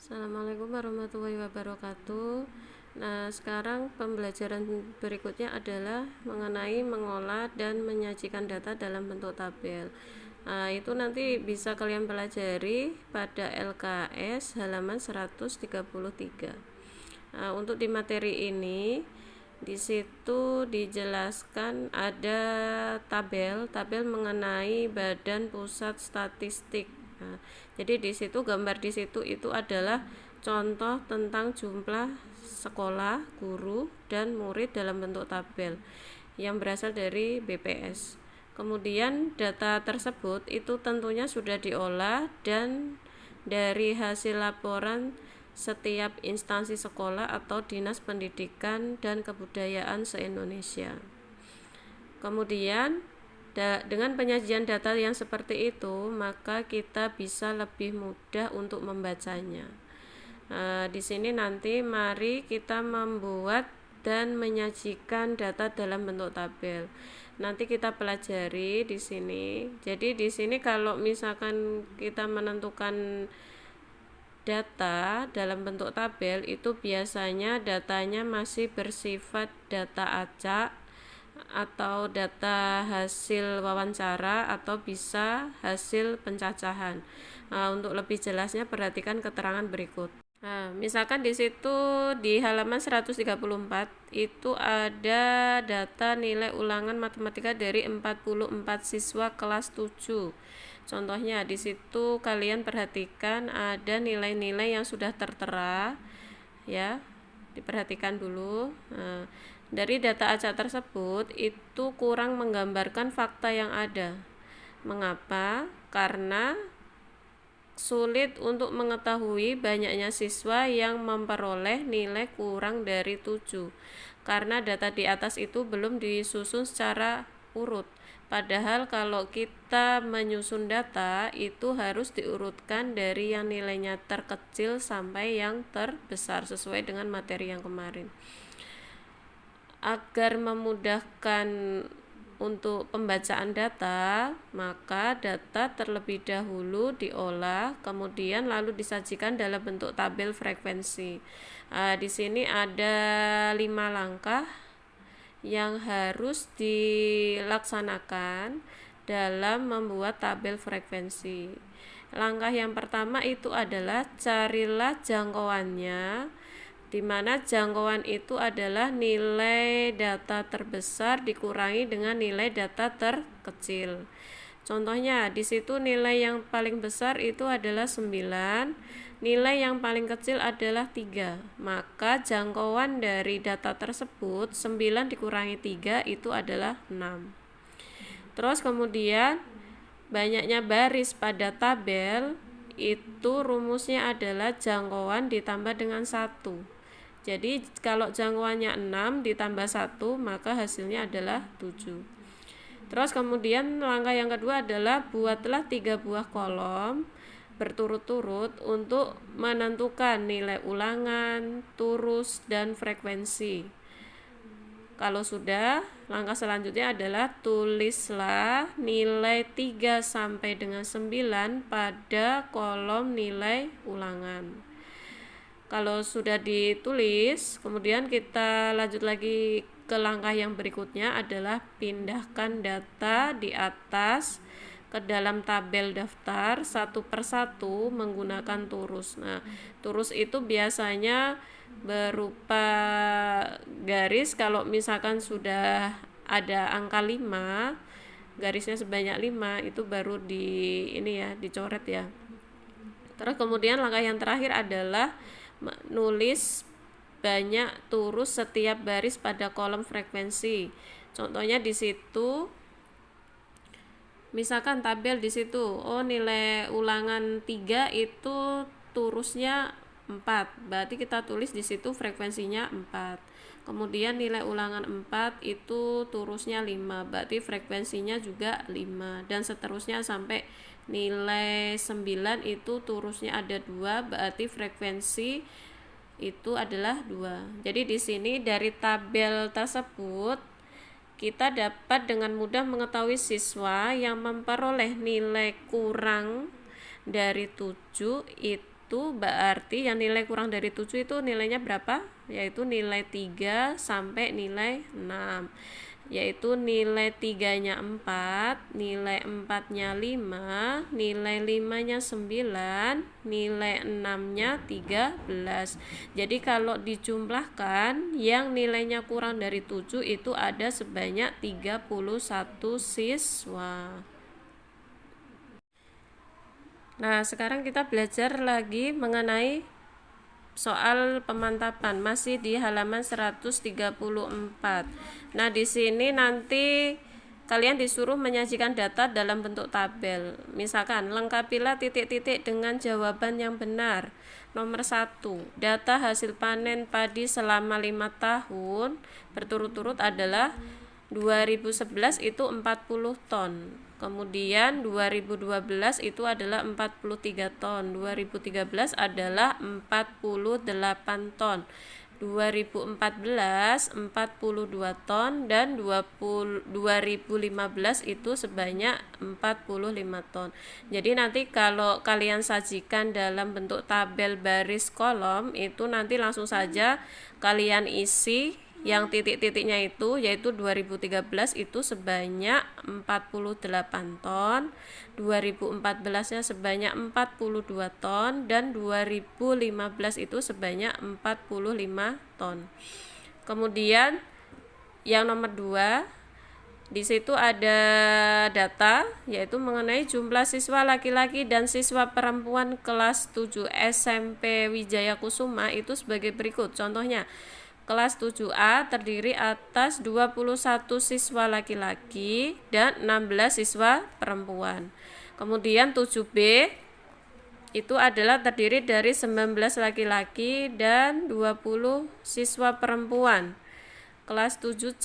Assalamualaikum warahmatullahi wabarakatuh. Nah, sekarang pembelajaran berikutnya adalah mengenai mengolah dan menyajikan data dalam bentuk tabel. Nah, itu nanti bisa kalian pelajari pada LKS halaman 133. Nah, untuk di materi ini di situ dijelaskan ada tabel mengenai Badan Pusat Statistik. Nah, jadi di situ gambar di situ itu adalah contoh tentang jumlah sekolah, guru, dan murid dalam bentuk tabel yang berasal dari BPS. Kemudian data tersebut itu tentunya sudah diolah dan dari hasil laporan setiap instansi sekolah atau dinas pendidikan dan kebudayaan se-Indonesia. Kemudian dengan penyajian data yang seperti itu, maka kita bisa lebih mudah untuk membacanya. Di sini nanti mari kita membuat dan menyajikan data dalam bentuk tabel. Nanti kita pelajari di sini. Jadi di sini kalau misalkan kita menentukan data dalam bentuk tabel itu biasanya datanya masih bersifat data acak atau data hasil wawancara atau bisa hasil pencacahan. Untuk lebih jelasnya perhatikan keterangan berikut. Nah, misalkan di situ di halaman 134 itu ada data nilai ulangan matematika dari 44 siswa kelas 7. Contohnya di situ kalian perhatikan ada nilai-nilai yang sudah tertera ya. Diperhatikan dulu. Nah, dari data acak tersebut itu kurang menggambarkan fakta yang ada. Mengapa? Karena sulit untuk mengetahui banyaknya siswa yang memperoleh nilai kurang dari 7 karena data di atas itu belum disusun secara urut. Padahal kalau kita menyusun data itu harus diurutkan dari yang nilainya terkecil sampai yang terbesar sesuai dengan materi yang kemarin. Agar memudahkan untuk pembacaan data, maka data terlebih dahulu diolah, kemudian lalu disajikan dalam bentuk tabel frekuensi. Di sini ada 5 langkah yang harus dilaksanakan dalam membuat tabel frekuensi. Langkah yang pertama itu adalah carilah jangkauannya, di mana jangkauan itu adalah nilai data terbesar dikurangi dengan nilai data terkecil. Contohnya di situ nilai yang paling besar itu adalah 9, nilai yang paling kecil adalah 3. Maka jangkauan dari data tersebut 9 dikurangi 3 itu adalah 6. Terus kemudian banyaknya baris pada tabel itu rumusnya adalah jangkauan ditambah dengan 1. Jadi kalau jangkauannya 6 ditambah 1 maka hasilnya adalah 7. Terus kemudian langkah yang kedua adalah buatlah 3 buah kolom berturut-turut untuk menentukan nilai ulangan, turus, dan frekuensi. Kalau sudah, langkah selanjutnya adalah tulislah nilai 3 sampai dengan 9 pada kolom nilai ulangan. Kalau sudah ditulis, kemudian kita lanjut lagi ke langkah yang berikutnya adalah pindahkan data di atas ke dalam tabel daftar satu persatu menggunakan turus. Nah, turus itu biasanya berupa garis. Kalau misalkan sudah ada angka 5, garisnya sebanyak 5 itu baru dicoret ya. Terus kemudian langkah yang terakhir adalah menulis banyak turus setiap baris pada kolom frekuensi. Contohnya di situ misalkan tabel di situ nilai ulangan 3 itu turusnya 4. Berarti kita tulis di situ frekuensinya 4. Kemudian nilai ulangan 4 itu turusnya 5. Berarti frekuensinya juga 5 dan seterusnya sampai nilai 9 itu turusnya ada 2, berarti frekuensi itu adalah 2. Jadi di sini dari tabel tersebut kita dapat dengan mudah mengetahui siswa yang memperoleh nilai kurang dari 7 itu itu berarti yang nilai kurang dari 7 itu nilainya berapa? Yaitu nilai 3 sampai nilai 6. Yaitu nilai 3-nya 4, nilai 4-nya 5, nilai 5-nya 9, nilai 6-nya 13. Jadi kalau dijumlahkan yang nilainya kurang dari 7 itu ada sebanyak 31 siswa. Nah, sekarang kita belajar lagi mengenai soal pemantapan, masih di halaman 134. Nah, di sini nanti kalian disuruh menyajikan data dalam bentuk tabel. Misalkan, lengkapilah titik-titik dengan jawaban yang benar. Nomor 1, data hasil panen padi selama 5 tahun berturut-turut adalah 2011 itu 40 ton. Kemudian 2012 itu adalah 43 ton, 2013 adalah 48 ton, 2014 42 ton, dan 2015 itu sebanyak 45 ton. Jadi nanti kalau kalian sajikan dalam bentuk tabel baris kolom, itu nanti langsung saja kalian isi yang titik-titiknya itu, yaitu 2013 itu sebanyak 48 ton, 2014-nya sebanyak 42 ton, dan 2015 itu sebanyak 45 ton. Kemudian yang nomor 2, di situ ada data yaitu mengenai jumlah siswa laki-laki dan siswa perempuan kelas 7 SMP Wijaya Kusuma itu sebagai berikut. Contohnya, kelas 7A terdiri atas 21 siswa laki-laki dan 16 siswa perempuan. Kemudian 7B itu adalah terdiri dari 19 laki-laki dan 20 siswa perempuan. Kelas 7C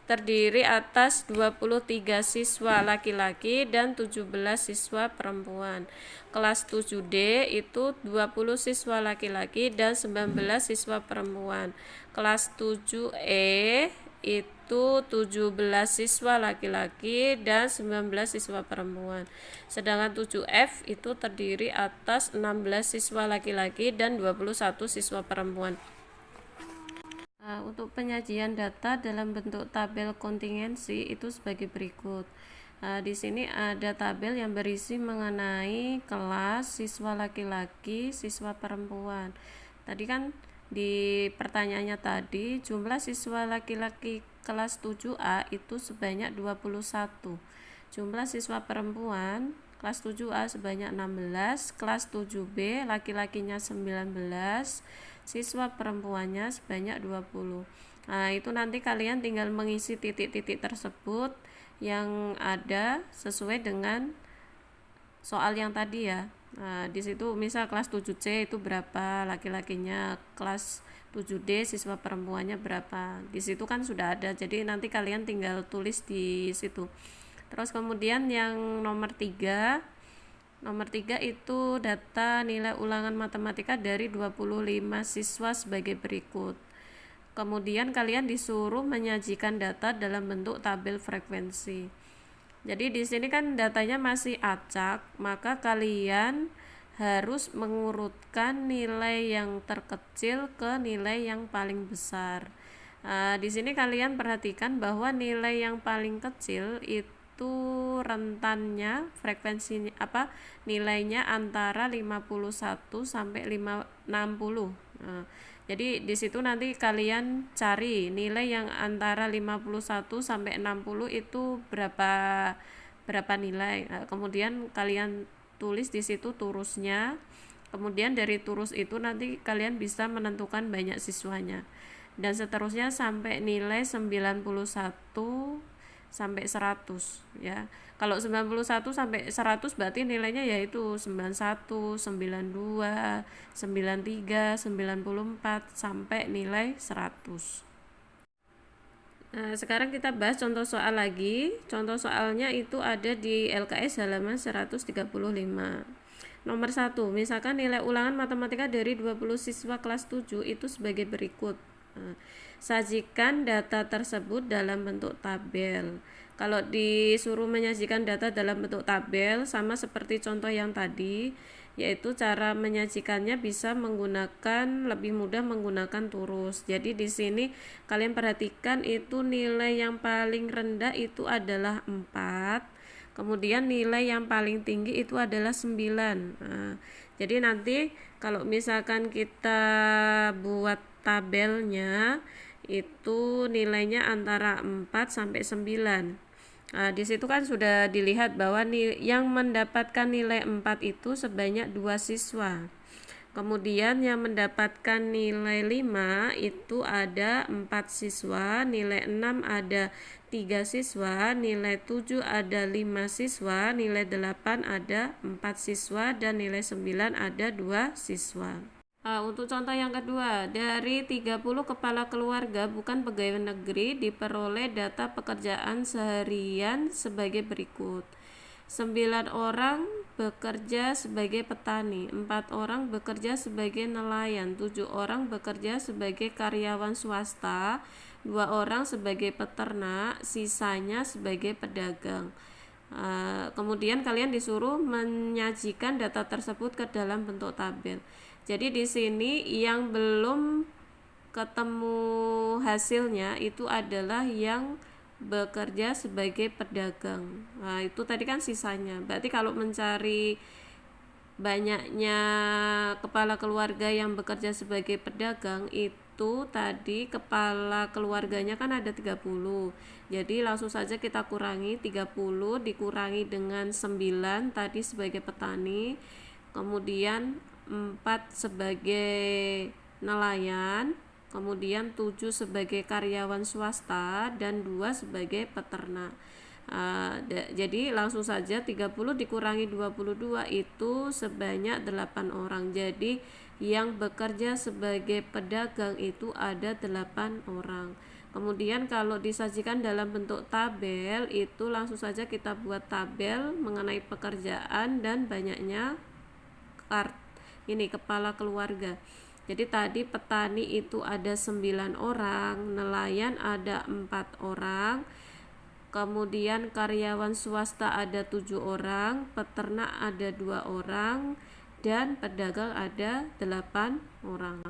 terdiri atas 23 siswa laki-laki dan 17 siswa perempuan. Kelas 7D itu 20 siswa laki-laki dan 19 siswa perempuan. Kelas 7E itu 17 siswa laki-laki dan 19 siswa perempuan. Sedangkan 7F itu terdiri atas 16 siswa laki-laki dan 21 siswa perempuan. Untuk penyajian data dalam bentuk tabel kontingensi itu sebagai berikut. Di sini ada tabel yang berisi mengenai kelas siswa laki-laki, siswa perempuan. Tadi kan di pertanyaannya tadi jumlah siswa laki-laki kelas 7A itu sebanyak 21. Jumlah siswa perempuan kelas 7A sebanyak 16, kelas 7B laki-lakinya 19, siswa perempuannya sebanyak 20. Nah, itu nanti kalian tinggal mengisi titik-titik tersebut yang ada sesuai dengan soal yang tadi ya. Nah, di situ misal kelas 7C itu berapa laki-lakinya, kelas 7D siswa perempuannya berapa. Di situ kan sudah ada. Jadi nanti kalian tinggal tulis di situ. Terus kemudian yang nomor 3 itu data nilai ulangan matematika dari 25 siswa sebagai berikut. Kemudian kalian disuruh menyajikan data dalam bentuk tabel frekuensi. Jadi di sini kan datanya masih acak, maka kalian harus mengurutkan nilai yang terkecil ke nilai yang paling besar. Di sini kalian perhatikan bahwa nilai yang paling kecil itu rentannya frekuensinya nilainya antara 51 sampai 60. Jadi di situ nanti kalian cari nilai yang antara 51 sampai 60 itu berapa nilai. Kemudian kalian tulis di situ turusnya. Kemudian dari turus itu nanti kalian bisa menentukan banyak siswanya. Dan seterusnya sampai nilai 91 sampai 100 ya. Kalau 91 sampai 100 berarti nilainya yaitu 91, 92, 93, 94 sampai nilai 100. Nah, sekarang kita bahas contoh soal lagi. Contoh soalnya itu ada di LKS halaman 135. Nomor 1, misalkan nilai ulangan matematika dari 20 siswa kelas 7 itu sebagai berikut. Sajikan data tersebut dalam bentuk tabel. Kalau disuruh menyajikan data dalam bentuk tabel, sama seperti contoh yang tadi, yaitu cara menyajikannya bisa menggunakan lebih mudah menggunakan turos. Jadi di sini kalian perhatikan itu nilai yang paling rendah itu adalah 4, kemudian nilai yang paling tinggi itu adalah 9. Nah, jadi nanti kalau misalkan kita buat tabelnya itu nilainya antara 4 sampai 9. Nah, di situ kan sudah dilihat bahwa yang mendapatkan nilai 4 itu sebanyak 2 siswa. Kemudian yang mendapatkan nilai 5 itu ada 4 siswa, nilai 6 ada 3 siswa, nilai 7 ada 5 siswa, nilai 8 ada 4 siswa, dan nilai 9 ada 2 siswa. Untuk contoh yang kedua, dari 30 kepala keluarga bukan pegawai negeri diperoleh data pekerjaan seharian sebagai berikut. 9 orang bekerja sebagai petani, 4 orang bekerja sebagai nelayan, 7 orang bekerja sebagai karyawan swasta, 2 orang sebagai peternak, sisanya sebagai pedagang. Kemudian kalian disuruh menyajikan data tersebut ke dalam bentuk tabel. Jadi di sini yang belum ketemu hasilnya itu adalah yang bekerja sebagai pedagang. Nah, itu tadi kan sisanya. Berarti kalau mencari banyaknya kepala keluarga yang bekerja sebagai pedagang itu tadi kepala keluarganya kan ada 30. Jadi langsung saja kita kurangi 30 dikurangi dengan 9 tadi sebagai petani. Kemudian 4 sebagai nelayan, kemudian 7 sebagai karyawan swasta, dan 2 sebagai peternak. Jadi langsung saja 30 dikurangi 22 itu sebanyak 8 orang. Jadi yang bekerja sebagai pedagang itu ada 8 orang. Kemudian kalau disajikan dalam bentuk tabel itu langsung saja kita buat tabel mengenai pekerjaan dan banyaknya kepala keluarga. Jadi tadi petani itu ada 9 orang, nelayan ada 4 orang, kemudian karyawan swasta ada 7 orang, peternak ada 2 orang, dan pedagang ada 8 orang.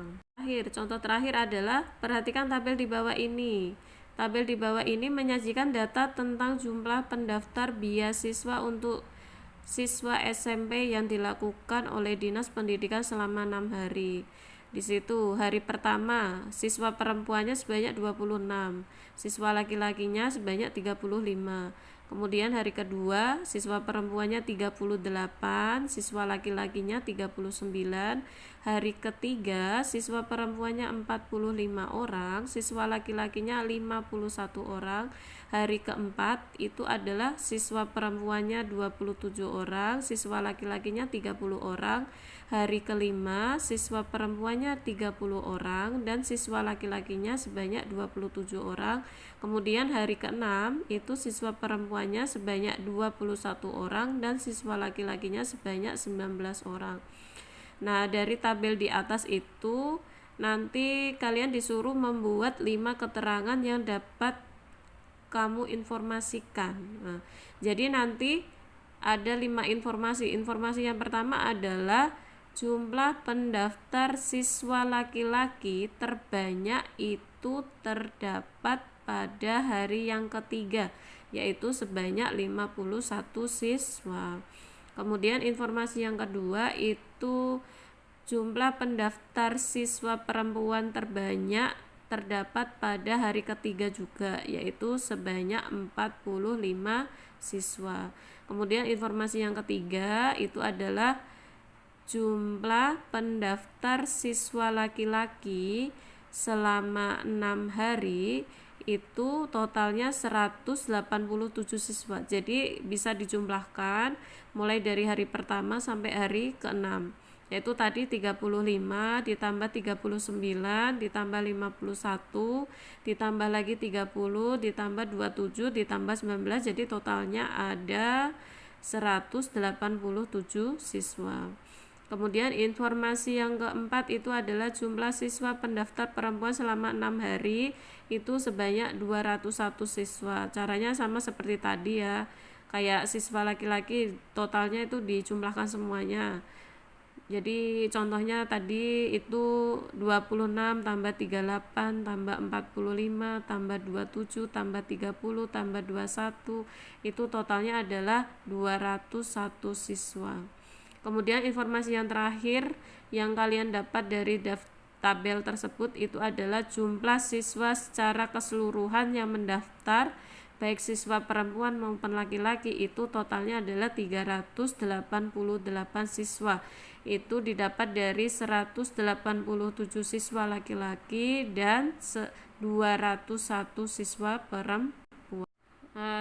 Contoh terakhir adalah perhatikan tabel di bawah ini. Tabel di bawah ini menyajikan data tentang jumlah pendaftar beasiswa untuk siswa SMP yang dilakukan oleh Dinas Pendidikan selama 6 hari. Di situ hari pertama siswa perempuannya sebanyak 26, siswa laki-lakinya sebanyak 35. Kemudian hari kedua siswa perempuannya 38, siswa laki-lakinya 39. Hari ketiga siswa perempuannya 45 orang, siswa laki-lakinya 51 orang. Hari keempat itu adalah siswa perempuannya 27 orang, siswa laki-lakinya 30 orang. Hari kelima siswa perempuannya 30 orang dan siswa laki-lakinya sebanyak 27 orang. Kemudian hari keenam itu siswa perempuannya sebanyak 21 orang dan siswa laki-lakinya sebanyak 19 orang. Nah, dari tabel di atas itu nanti kalian disuruh membuat 5 keterangan yang dapat kamu informasikan. Nah, jadi nanti ada 5 informasi. Informasi yang pertama adalah jumlah pendaftar siswa laki-laki terbanyak itu terdapat pada hari yang ketiga, yaitu sebanyak 51 siswa. Kemudian informasi yang kedua itu jumlah pendaftar siswa perempuan terbanyak terdapat pada hari ketiga juga, yaitu sebanyak 45 siswa. Kemudian informasi yang ketiga itu adalah jumlah pendaftar siswa laki-laki selama 6 hari itu totalnya 187 siswa. Jadi bisa dijumlahkan mulai dari hari pertama sampai hari ke-6, yaitu tadi 35 ditambah 39 ditambah 51 ditambah lagi 30 ditambah 27 ditambah 19, jadi totalnya ada 187 siswa. Kemudian informasi yang keempat itu adalah jumlah siswa pendaftar perempuan selama 6 hari itu sebanyak 201 siswa. Caranya sama seperti tadi ya, kayak siswa laki-laki totalnya itu dijumlahkan semuanya. Jadi contohnya tadi itu 26 tambah 38 tambah 45 tambah 27 tambah 30 tambah 21, itu totalnya adalah 201 siswa. Kemudian informasi yang terakhir yang kalian dapat dari tabel tersebut itu adalah jumlah siswa secara keseluruhan yang mendaftar, baik siswa perempuan maupun laki-laki, itu totalnya adalah 388 siswa. Itu didapat dari 187 siswa laki-laki dan 201 siswa perempuan.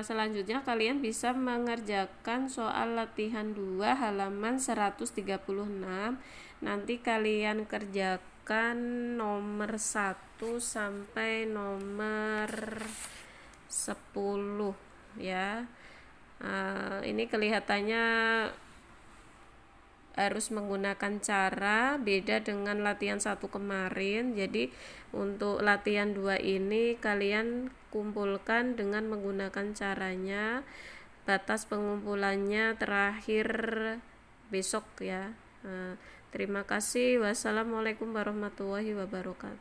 Selanjutnya kalian bisa mengerjakan soal latihan 2 halaman 136. Nanti kalian kerjakan nomor 1 sampai nomor 10 ya. Ini kelihatannya harus menggunakan cara beda dengan latihan 1 kemarin. Jadi untuk latihan 2 ini kalian kumpulkan dengan menggunakan caranya. Batas pengumpulannya terakhir besok ya. Terima kasih. Wassalamualaikum warahmatullahi wabarakatuh.